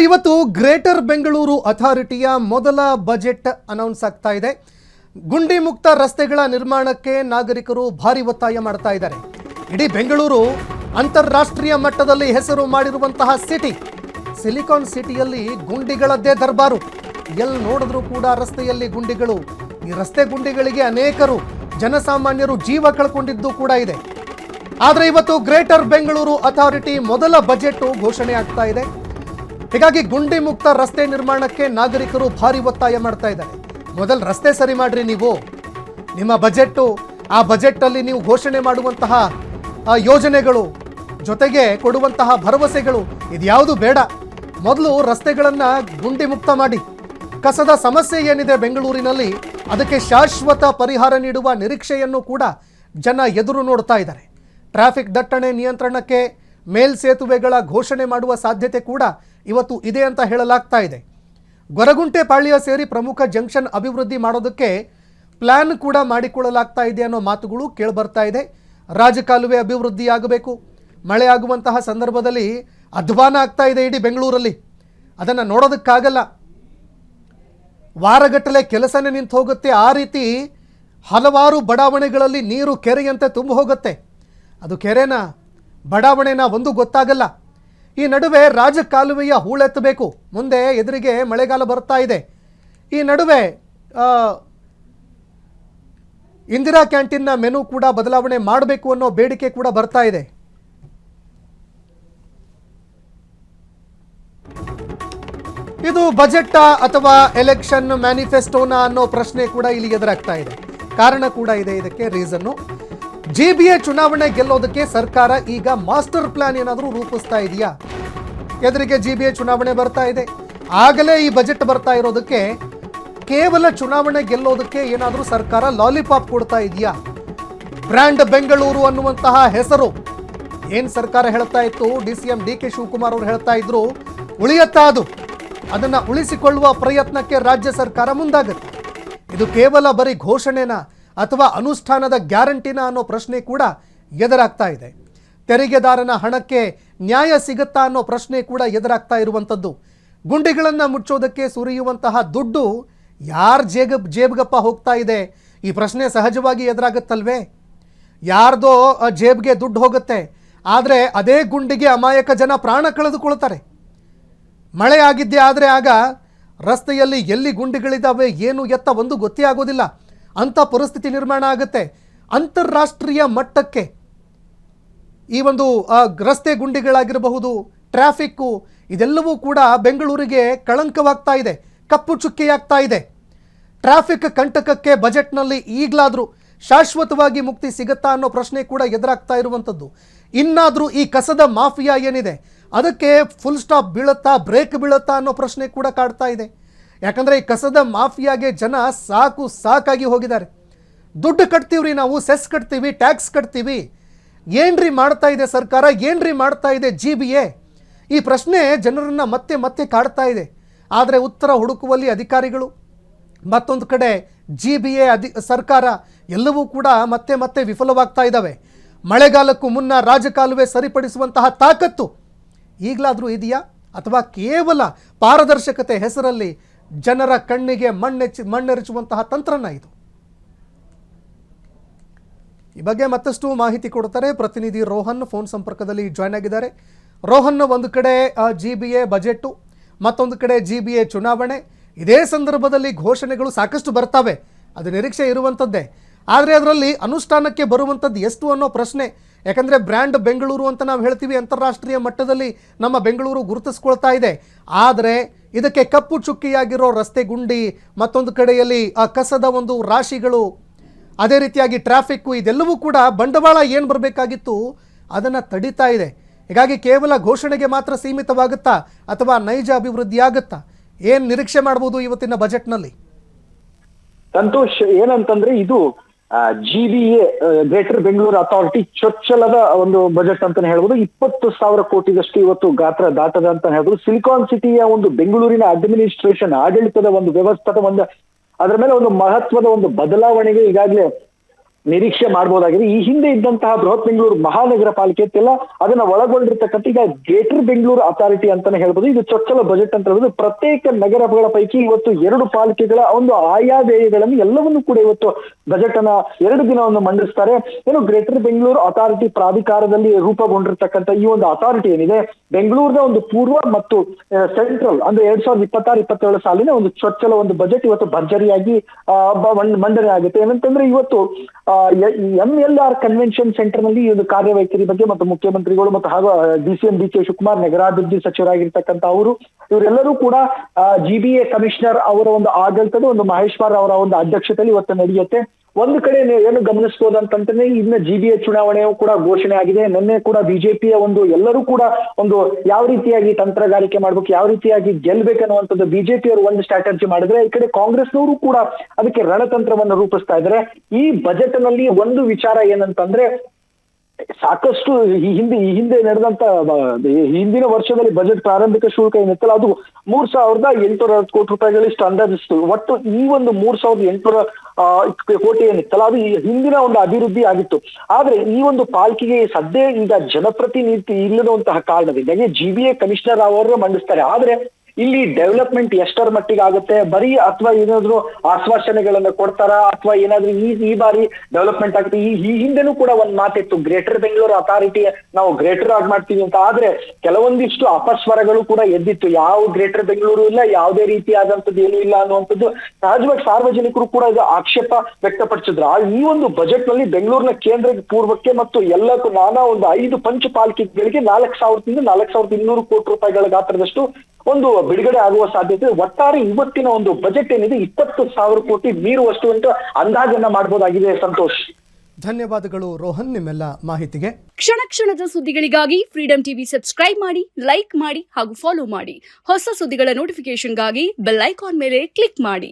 ಇವತ್ತು ಗ್ರೇಟರ್ ಬೆಂಗಳೂರು ಅಥಾರಿಟಿಯ ಮೊದಲ budget announce ಆಗ್ತಾ ಇದೆ. ಗುಂಡಿ ಮುಕ್ತ ರಸ್ತೆಗಳ ನಿರ್ಮಾಣಕ್ಕೆ ನಾಗರಿಕರು ಭಾರಿ ಒತ್ತಾಯ ಮಾಡ್ತಾ ಇದ್ದಾರೆ. ಇಡೀ ಬೆಂಗಳೂರು ಅಂತಾರಾಷ್ಟ್ರೀಯ ಮಟ್ಟದಲ್ಲಿ ಹೆಸರು ಮಾಡಿರುವಂತಹ ಸಿಟಿ. ಸಿಲಿಕಾನ್ ಸಿಟಿಯಲ್ಲಿ ಗುಂಡಿಗಳದ್ದೇ ದರ್ಬಾರು. ಎಲ್ಲಿ ನೋಡಿದ್ರೂ ಕೂಡ ರಸ್ತೆಯಲ್ಲಿ ಗುಂಡಿಗಳು. ಈ ರಸ್ತೆ ಗುಂಡಿಗಳಿಗೆ ಅನೇಕರು ಜನಸಾಮಾನ್ಯರು ಜೀವ ಕಳ್ಕೊಂಡಿದ್ದು ಕೂಡ ಇದೆ. ಆದರೆ ಇವತ್ತು ಗ್ರೇಟರ್ ಬೆಂಗಳೂರು ಅಥಾರಿಟಿ ಮೊದಲ ಬಜೆಟ್ ಘೋಷಣೆ ಆಗ್ತಾ ಇದೆ. ಹೀಗಾಗಿ ಗುಂಡಿ ಮುಕ್ತ ರಸ್ತೆ ನಿರ್ಮಾಣಕ್ಕೆ ನಾಗರಿಕರು ಭಾರಿ ಒತ್ತಾಯ ಮಾಡ್ತಾ ಇದ್ದಾರೆ. ಮೊದಲು ರಸ್ತೆ ಸರಿ ಮಾಡ್ರಿ ನೀವು. ನಿಮ್ಮ ಬಜೆಟ್, ಆ ಬಜೆಟಲ್ಲಿ ನೀವು ಘೋಷಣೆ ಮಾಡುವಂತಹ ಯೋಜನೆಗಳು ಜೊತೆಗೆ ಕೊಡುವಂತಹ ಭರವಸೆಗಳು ಇದ್ಯಾವುದು ಬೇಡ. ಮೊದಲು ರಸ್ತೆಗಳನ್ನು ಗುಂಡಿ ಮುಕ್ತ ಮಾಡಿ. ಕಸದ ಸಮಸ್ಯೆ ಏನಿದೆ ಬೆಂಗಳೂರಿನಲ್ಲಿ ಅದಕ್ಕೆ ಶಾಶ್ವತ ಪರಿಹಾರ ನೀಡುವ ನಿರೀಕ್ಷೆಯನ್ನು ಕೂಡ ಜನ ಎದುರು ನೋಡ್ತಾ ಇದ್ದಾರೆ. ಟ್ರಾಫಿಕ್ ದಟ್ಟಣೆ ನಿಯಂತ್ರಣಕ್ಕೆ ಮೇಲ್ಸೇತುವೆಗಳ ಘೋಷಣೆ ಮಾಡುವ ಸಾಧ್ಯತೆ ಕೂಡ ಇವತ್ತು ಇದೆ ಅಂತ ಹೇಳಲಾಗ್ತಾ ಇದೆ. ಗೊರಗುಂಟೆ ಪಾಳ್ಯ ಸೇರಿ ಪ್ರಮುಖ ಜಂಕ್ಷನ್ ಅಭಿವೃದ್ಧಿ ಮಾಡೋದಕ್ಕೆ ಪ್ಲಾನ್ ಕೂಡ ಮಾಡಿಕೊಳ್ಳಲಾಗ್ತಾ ಇದೆ ಅನ್ನೋ ಮಾತುಗಳು ಕೇಳಿಬರ್ತಾ ಇದೆ. ರಾಜಕಾಲುವೆ ಅಭಿವೃದ್ಧಿ ಆಗಬೇಕು. ಮಳೆ ಆಗುವಂತಹ ಸಂದರ್ಭದಲ್ಲಿ ಅಧ್ವಾನ ಆಗ್ತಾ ಇದೆ ಇಡೀ ಬೆಂಗಳೂರಲ್ಲಿ. ಅದನ್ನು ನೋಡೋದಕ್ಕಾಗಲ್ಲ. ವಾರಗಟ್ಟಲೆ ಕೆಲಸನೇ ನಿಂತು ಹೋಗುತ್ತೆ. ಆ ರೀತಿ ಹಲವಾರು ಬಡಾವಣೆಗಳಲ್ಲಿ ನೀರು ಕೆರೆಯಂತೆ ತುಂಬ ಹೋಗುತ್ತೆ. ಅದು ಕೆರೆನ ಬಡಾವಣೆನ ಒಂದು ಗೊತ್ತಾಗಲ್ಲ. ಈ ನಡುವೆ ರಾಜಕಾಲುವೆಯ ಹೂಳೆತ್ತಬೇಕು. ಮುಂದೆ ಎದುರಿಗೆ ಮಳೆಗಾಲ ಬರ್ತಾ ಇದೆ. ಈ ನಡುವೆ ಇಂದಿರಾ ಕ್ಯಾಂಟೀನ್ನ ಮೆನು ಕೂಡ ಬದಲಾವಣೆ ಮಾಡಬೇಕು ಅನ್ನೋ ಬೇಡಿಕೆ ಕೂಡ ಬರ್ತಾ ಇದೆ. ಇದು ಬಜೆಟ್ ಅಥವಾ ಎಲೆಕ್ಷನ್ ಮ್ಯಾನಿಫೆಸ್ಟೋನ ಅನ್ನೋ ಪ್ರಶ್ನೆ ಕೂಡ ಇಲ್ಲಿ ಎದುರಾಗ್ತಾ ಇದೆ. ಕಾರಣ ಕೂಡ ಇದೆ ಇದಕ್ಕೆ. ರೀಸನ್ನು ಜಿಬಿಎ ಚುನಾವಣೆ ಗೆಲ್ಲೋದಕ್ಕೆ ಸರ್ಕಾರ ಈಗ ಮಾಸ್ಟರ್ ಪ್ಲಾನ್ ಏನಾದರೂ ರೂಪಿಸ್ತಾ ಇದೆಯಾ? ಎದುರಿಗೆ ಜಿಬಿಎ ಚುನಾವಣೆ ಬರ್ತಾ ಇದೆ. ಆಗಲೇ ಈ ಬಜೆಟ್ ಬರ್ತಾ ಇರೋದಕ್ಕೆ ಕೇವಲ ಚುನಾವಣೆ ಗೆಲ್ಲೋದಕ್ಕೆ ಏನಾದರೂ ಸರ್ಕಾರ ಲಾಲಿಪಾಪ್ ಕೊಡ್ತಾ ಇದೆಯಾ? ಬ್ರ್ಯಾಂಡ್ ಬೆಂಗಳೂರು ಅನ್ನುವಂತಹ ಹೆಸರು ಏನು ಸರ್ಕಾರ ಹೇಳ್ತಾ ಇತ್ತು, DCM DK ಶಿವಕುಮಾರ್ ಅವರು ಹೇಳ್ತಾ ಇದ್ರು, ಉಳಿಯತ್ತಾ ಅದು? ಅದನ್ನು ಉಳಿಸಿಕೊಳ್ಳುವ ಪ್ರಯತ್ನಕ್ಕೆ ರಾಜ್ಯ ಸರ್ಕಾರ ಮುಂದಾಗುತ್ತೆ. ಇದು ಕೇವಲ ಬರೀ ಘೋಷಣೆನಾ ಅಥವಾ ಅನುಷ್ಠಾನದ ಗ್ಯಾರಂಟಿನ ಅನ್ನೋ ಪ್ರಶ್ನೆ ಕೂಡ ಎದುರಾಗ್ತಾ ಇದೆ. ತೆರಿಗೆದಾರನ ಹಣಕ್ಕೆ ನ್ಯಾಯ ಸಿಗುತ್ತಾ ಅನ್ನೋ ಪ್ರಶ್ನೆ ಕೂಡ ಎದುರಾಗ್ತಾ ಇರುವಂಥದ್ದು. ಗುಂಡಿಗಳನ್ನು ಮುಚ್ಚೋದಕ್ಕೆ ಸುರಿಯುವಂತಹ ದುಡ್ಡು ಯಾರ ಜೇಬ್ಗಪ್ಪ ಹೋಗ್ತಾ ಇದೆ? ಈ ಪ್ರಶ್ನೆ ಸಹಜವಾಗಿ ಎದುರಾಗುತ್ತಲ್ವೇ? ಯಾರ್ದೋ ಜೇಬ್ಗೆ ದುಡ್ಡು ಹೋಗುತ್ತೆ, ಆದರೆ ಅದೇ ಗುಂಡಿಗೆ ಅಮಾಯಕ ಜನ ಪ್ರಾಣ ಕಳೆದುಕೊಳ್ತಾರೆ. ಮಳೆ ಆಗಿದ್ದೇ ಆದರೆ ಆಗ ರಸ್ತೆಯಲ್ಲಿ ಎಲ್ಲಿ ಗುಂಡಿಗಳಿದ್ದಾವೆ, ಏನು ಎತ್ತ ಒಂದು ಗೊತ್ತೇ ಆಗೋದಿಲ್ಲ. ಅಂಥ ಪರಿಸ್ಥಿತಿ ನಿರ್ಮಾಣ ಆಗುತ್ತೆ. ಅಂತಾರಾಷ್ಟ್ರೀಯ ಮಟ್ಟಕ್ಕೆ ಈ ಒಂದು ರಸ್ತೆ ಗುಂಡಿಗಳಾಗಿರಬಹುದು, ಟ್ರಾಫಿಕ್ಕು, ಇದೆಲ್ಲವೂ ಕೂಡ ಬೆಂಗಳೂರಿಗೆ ಕಳಂಕವಾಗ್ತಾ ಇದೆ, ಕಪ್ಪು ಚುಕ್ಕೆಯಾಗ್ತಾ ಇದೆ. ಟ್ರಾಫಿಕ್ ಕಂಟಕಕ್ಕೆ ಬಜೆಟ್ನಲ್ಲಿ ಈಗಲಾದರೂ ಶಾಶ್ವತವಾಗಿ ಮುಕ್ತಿ ಸಿಗುತ್ತಾ ಅನ್ನೋ ಪ್ರಶ್ನೆ ಕೂಡ ಎದುರಾಗ್ತಾ ಇರುವಂಥದ್ದು. ಇನ್ನಾದರೂ ಈ ಕಸದ ಮಾಫಿಯಾ ಏನಿದೆ ಅದಕ್ಕೆ ಫುಲ್ ಸ್ಟಾಪ್ ಬೀಳುತ್ತಾ, ಬ್ರೇಕ್ ಬೀಳುತ್ತಾ ಅನ್ನೋ ಪ್ರಶ್ನೆ ಕೂಡ ಕಾಡ್ತಾ ಇದೆ. ಯಾಕಂದರೆ ಈ ಕಸದ ಮಾಫಿಯಾಗೆ ಜನ ಸಾಕಾಗಿ ಹೋಗಿದ್ದಾರೆ. ದುಡ್ಡು ಕಟ್ತೀವ್ರಿ ನಾವು, ಸೆಸ್ ಕಟ್ತೀವಿ, ಟ್ಯಾಕ್ಸ್ ಕಟ್ತೀವಿ, ಏನ್ರಿ ಮಾಡ್ತಾ ಇದೆ ಸರ್ಕಾರ, ಏನ್ರಿ ಮಾಡ್ತಾ ಇದೆ GBA? ಈ ಪ್ರಶ್ನೆ ಜನರನ್ನು ಮತ್ತೆ ಕಾಡ್ತಾ ಇದೆ. ಆದರೆ ಉತ್ತರ ಹುಡುಕುವಲ್ಲಿ ಅಧಿಕಾರಿಗಳು, ಮತ್ತೊಂದು ಕಡೆ GBA ಸರ್ಕಾರ ಎಲ್ಲವೂ ಕೂಡ ಮತ್ತೆ ವಿಫಲವಾಗ್ತಾ ಇದ್ದಾವೆ. ಮಳೆಗಾಲಕ್ಕೂ ಮುನ್ನ ರಾಜಕಾಲುವೆ ಸರಿಪಡಿಸುವಂತಹ ತಾಕತ್ತು ಈಗಲಾದರೂ ಇದೆಯಾ? ಅಥವಾ ಕೇವಲ ಪಾರದರ್ಶಕತೆ ಹೆಸರಲ್ಲಿ ಜನರ ಕಣ್ಣಿಗೆ ಮಣ್ಣೆರಚುವಂತಹ ತಂತ್ರನ ಇದು? ಈ ಬಗ್ಗೆ ಮತ್ತಷ್ಟು ಮಾಹಿತಿ ಕೊಡ್ತಾರೆ ಪ್ರತಿನಿಧಿ ರೋಹನ್. ಫೋನ್ ಸಂಪರ್ಕದಲ್ಲಿ ಜಾಯ್ನ್ ಆಗಿದ್ದಾರೆ. ರೋಹನ್, ಒಂದು ಕಡೆ GBA ಬಜೆಟ್ಟು, ಮತ್ತೊಂದು ಕಡೆ GBA ಚುನಾವಣೆ. ಇದೇ ಸಂದರ್ಭದಲ್ಲಿ ಘೋಷಣೆಗಳು ಸಾಕಷ್ಟು ಬರ್ತವೆ, ಅದು ನಿರೀಕ್ಷೆ ಇರುವಂಥದ್ದೇ. ಆದರೆ ಅದರಲ್ಲಿ ಅನುಷ್ಠಾನಕ್ಕೆ ಬರುವಂಥದ್ದು ಎಷ್ಟು ಅನ್ನೋ ಪ್ರಶ್ನೆ. ಯಾಕಂದರೆ ಬ್ರ್ಯಾಂಡ್ ಬೆಂಗಳೂರು ಅಂತ ನಾವು ಹೇಳ್ತೀವಿ, ಅಂತಾರಾಷ್ಟ್ರೀಯ ಮಟ್ಟದಲ್ಲಿ ನಮ್ಮ ಬೆಂಗಳೂರು ಗುರುತಿಸ್ಕೊಳ್ತಾ ಇದೆ. ಆದರೆ ಇದಕ್ಕೆ ಕಪ್ಪು ಚುಕ್ಕಿಯಾಗಿರೋ ರಸ್ತೆ ಗುಂಡಿ, ಮತ್ತೊಂದು ಕಡೆಯಲ್ಲಿ ಆ ಕಸದ ಒಂದು ರಾಶಿಗಳು, ಅದೇ ರೀತಿಯಾಗಿ ಟ್ರಾಫಿಕ್ಕು, ಇದೆಲ್ಲವೂ ಕೂಡ ಬಂಡವಾಳ ಏನು ಬರಬೇಕಾಗಿತ್ತು ಅದನ್ನು ತಡೀತಾ ಇದೆ. ಹೀಗಾಗಿ ಕೇವಲ ಘೋಷಣೆಗೆ ಮಾತ್ರ ಸೀಮಿತವಾಗುತ್ತಾ ಅಥವಾ ನೈಜ ಅಭಿವೃದ್ಧಿ ಆಗುತ್ತಾ? ಏನು ನಿರೀಕ್ಷೆ ಮಾಡ್ಬೋದು ಇವತ್ತಿನ ಬಜೆಟ್ನಲ್ಲಿ? ಸಂತೋಷ್, ಏನಂತಂದ್ರೆ ಇದು GBA ಗ್ರೇಟರ್ ಬೆಂಗಳೂರು ಅಥಾರಿಟಿ ಚೊಚ್ಚಲದ ಒಂದು ಬಜೆಟ್ ಅಂತಾನೆ ಹೇಳ್ಬೋದು. 20,000 ಕೋಟಿಗಷ್ಟು ಇವತ್ತು ಗಾತ್ರ ದಾಟದ ಅಂತ ಹೇಳ್ಬೋದು. ಸಿಲಿಕಾನ್ ಸಿಟಿಯ ಒಂದು ಬೆಂಗಳೂರಿನ ಅಡ್ಮಿನಿಸ್ಟ್ರೇಷನ್, ಆಡಳಿತದ ಒಂದು ವ್ಯವಸ್ಥೆದ ಒಂದು ಅದರ ಮೇಲೆ ಒಂದು ಮಹತ್ವದ ಒಂದು ಬದಲಾವಣೆಗೆ ಈಗಾಗಲೇ ನಿರೀಕ್ಷೆ ಮಾಡಬಹುದಾಗಿದೆ. ಈ ಹಿಂದೆ ಇದ್ದಂತಹ ಬೃಹತ್ ಬೆಂಗಳೂರು ಮಹಾನಗರ ಪಾಲಿಕೆ ಅಂತೆಲ್ಲ ಅದನ್ನ ಒಳಗೊಂಡಿರ್ತಕ್ಕಂಥ ಈಗ ಗ್ರೇಟರ್ ಬೆಂಗಳೂರು ಅಥಾರಿಟಿ ಅಂತಾನೆ ಹೇಳ್ಬೋದು. ಇದು ಚೊಚ್ಚಲ ಬಜೆಟ್ ಅಂತ ಹೇಳ್ಬೋದು. ಪ್ರತ್ಯೇಕ ನಗರಗಳ ಪೈಕಿ ಇವತ್ತು 2 ಪಾಲಿಕೆಗಳ ಒಂದು ಆಯವ್ಯಯಗಳನ್ನು ಎಲ್ಲವನ್ನೂ ಕೂಡ ಇವತ್ತು ಬಜೆಟ್ ಅನ್ನ 2 ದಿನವನ್ನು ಮಂಡಿಸ್ತಾರೆ. ಏನು ಗ್ರೇಟರ್ ಬೆಂಗಳೂರು ಅಥಾರಿಟಿ ಪ್ರಾಧಿಕಾರದಲ್ಲಿ ರೂಪುಗೊಂಡಿರ್ತಕ್ಕಂಥ ಈ ಒಂದು ಅಥಾರಿಟಿ ಏನಿದೆ, ಬೆಂಗಳೂರಿನ ಒಂದು ಪೂರ್ವ ಮತ್ತು ಸೆಂಟ್ರಲ್ ಅಂದ್ರೆ 2026-27 ಸಾಲಿನ ಒಂದು ಚೊಚ್ಚಲ ಒಂದು ಬಜೆಟ್ ಇವತ್ತು ಭರ್ಜರಿಯಾಗಿ ಮಂಡನೆ ಆಗುತ್ತೆ. ಏನಂತಂದ್ರೆ ಇವತ್ತು MLR ಕನ್ವೆನ್ಷನ್ ಸೆಂಟರ್ ನಲ್ಲಿ ಈ ಒಂದು ಕಾರ್ಯವೈಖರಿ ಬಗ್ಗೆ ಮತ್ತು ಮುಖ್ಯಮಂತ್ರಿಗಳು ಮತ್ತು ಹಾಗೂ DCM DK ಶಿವಕುಮಾರ್ ನಗರಾಭಿವೃದ್ಧಿ ಸಚಿವರಾಗಿರ್ತಕ್ಕಂಥ ಅವರು ಇವರೆಲ್ಲರೂ ಕೂಡ GBA ಕಮಿಷನರ್ ಅವರ ಒಂದು ಆಡಳಿತದ ಒಂದು ಮಹೇಶ್ವರ್ ಅವರ ಒಂದು ಅಧ್ಯಕ್ಷತೆಯಲ್ಲಿ ಇವತ್ತು ನಡೆಯುತ್ತೆ. ಒಂದು ಕಡೆ ಏನು ಗಮನಿಸಬಹುದಂತಂದ್ರೆ ಇನ್ನ GBA ಚುನಾವಣೆಯು ಕೂಡ ಘೋಷಣೆ ಆಗಿದೆ. ನಿನ್ನೆ ಕೂಡ ಬಿಜೆಪಿಯ ಒಂದು ಎಲ್ಲರೂ ಕೂಡ ಒಂದು ಯಾವ ರೀತಿಯಾಗಿ ತಂತ್ರಗಾರಿಕೆ ಮಾಡ್ಬೇಕು, ಯಾವ ರೀತಿಯಾಗಿ ಗೆಲ್ಬೇಕನ್ನುವಂಥದ್ದು ಬಿಜೆಪಿಯವರು ಒಂದು ಸ್ಟ್ರಾಟಜಿ ಮಾಡಿದ್ರೆ, ಈ ಕಡೆ ಕಾಂಗ್ರೆಸ್ನವರು ಕೂಡ ಅದಕ್ಕೆ ರಣತಂತ್ರವನ್ನು ರೂಪಿಸ್ತಾ ಇದ್ದಾರೆ. ಈ ಬಜೆಟ್ ನಲ್ಲಿ ಒಂದು ವಿಚಾರ ಏನಂತಂದ್ರೆ, ಸಾಕಷ್ಟು ಈ ಹಿಂದೆ ನಡೆದಂತ ಹಿಂದಿನ ವರ್ಷದಲ್ಲಿ ಬಜೆಟ್ ಪ್ರಾರಂಭಿಕ ಶುಲ್ಕ ಏನಿತ್ತಲ್ಲ ಅದು 3,860 ಕೋಟಿ ರೂಪಾಯಿಗಳಿಷ್ಟು ಅಂದಾಜಿಸ್ತು. ಒಟ್ಟು ಈ ಒಂದು 3,800 ಕೋಟಿ ಏನಿತ್ತಲ್ಲ ಅದು ಹಿಂದಿನ ಒಂದು ಅಭಿವೃದ್ಧಿ ಆಗಿತ್ತು. ಆದ್ರೆ ಈ ಒಂದು ಪಾಲಿಕೆಗೆ ಸದ್ಯ ಈಗ ಜನಪ್ರತಿನಿಧಿ ಇಲ್ಲದಂತಹ ಕಾರಣದಿಂದಾಗಿ GBA ಕಮಿಷನರ್ ಅವರು ಮಂಡಿಸ್ತಾರೆ. ಆದ್ರೆ ಇಲ್ಲಿ ಡೆವಲಪ್ಮೆಂಟ್ ಎಷ್ಟರ ಮಟ್ಟಿಗೆ ಆಗುತ್ತೆ, ಬರೀ ಅಥವಾ ಏನಾದ್ರು ಆಶ್ವಾಸನೆಗಳನ್ನ ಕೊಡ್ತಾರ ಅಥವಾ ಏನಾದ್ರೂ ಈ ಬಾರಿ ಡೆವಲಪ್ಮೆಂಟ್ ಆಗುತ್ತೆ. ಈ ಹಿಂದೆನೂ ಕೂಡ ಒಂದ್ ಮಾತಿತ್ತು, ಗ್ರೇಟರ್ ಬೆಂಗಳೂರು ಅಥಾರಿಟಿ ನಾವು ಗ್ರೇಟರ್ ಆಗಿ ಮಾಡ್ತೀವಿ ಅಂತ. ಆದ್ರೆ ಕೆಲವೊಂದಿಷ್ಟು ಅಪಸ್ವರಗಳು ಕೂಡ ಎದ್ದಿತ್ತು. ಯಾವ ಗ್ರೇಟರ್ ಬೆಂಗಳೂರು ಇಲ್ಲ, ಯಾವುದೇ ರೀತಿಯಾದಂಥದ್ದು ಏನೂ ಇಲ್ಲ ಅನ್ನುವಂಥದ್ದು ಸಹಜವಾಗಿ ಸಾರ್ವಜನಿಕರು ಕೂಡ ಇದು ಆಕ್ಷೇಪ ವ್ಯಕ್ತಪಡಿಸಿದ್ರು. ಈ ಒಂದು ಬಜೆಟ್ ನಲ್ಲಿ ಬೆಂಗಳೂರಿನ ಕೇಂದ್ರ ಪೂರ್ವಕ್ಕೆ ಮತ್ತು ಎಲ್ಲಕ್ಕೂ ನಾನಾ ಒಂದು 5 ಪಂಚಪಾಲಿಕೆಗಳಿಗೆ 4,000 4,200 ಕೋಟಿ ರೂಪಾಯಿಗಳ ಗಾತ್ರದಷ್ಟು ಒಂದು ಬಿಡುಗಡೆ ಆಗುವ ಸಾಧ್ಯತೆ. ಒಟ್ಟಾರೆ ಇವತ್ತಿನ ಒಂದು ಬಜೆಟ್ ಏನಿದೆ 20,000 ಕೋಟಿ ಮೀರುವಷ್ಟು ಅಂತ ಅಂದಾಜನ್ನ ಮಾಡಬಹುದಾಗಿದೆ. ಸಂತೋಷ್, ಧನ್ಯವಾದಗಳು ರೋಹನ್ ನಿಮ್ಮೆಲ್ಲ ಮಾಹಿತಿಗೆ. ಕ್ಷಣ ಕ್ಷಣದ ಸುದ್ದಿಗಳಿಗಾಗಿ ಫ್ರೀಡಂ ಟಿವಿ ಸಬ್ಸ್ಕ್ರೈಬ್ ಮಾಡಿ, ಲೈಕ್ ಮಾಡಿ ಹಾಗೂ ಫಾಲೋ ಮಾಡಿ. ಹೊಸ ಸುದ್ದಿಗಳ ನೋಟಿಫಿಕೇಶನ್ಗಾಗಿ ಬೆಲ್ ಐಕಾನ್ ಮೇಲೆ ಕ್ಲಿಕ್ ಮಾಡಿ.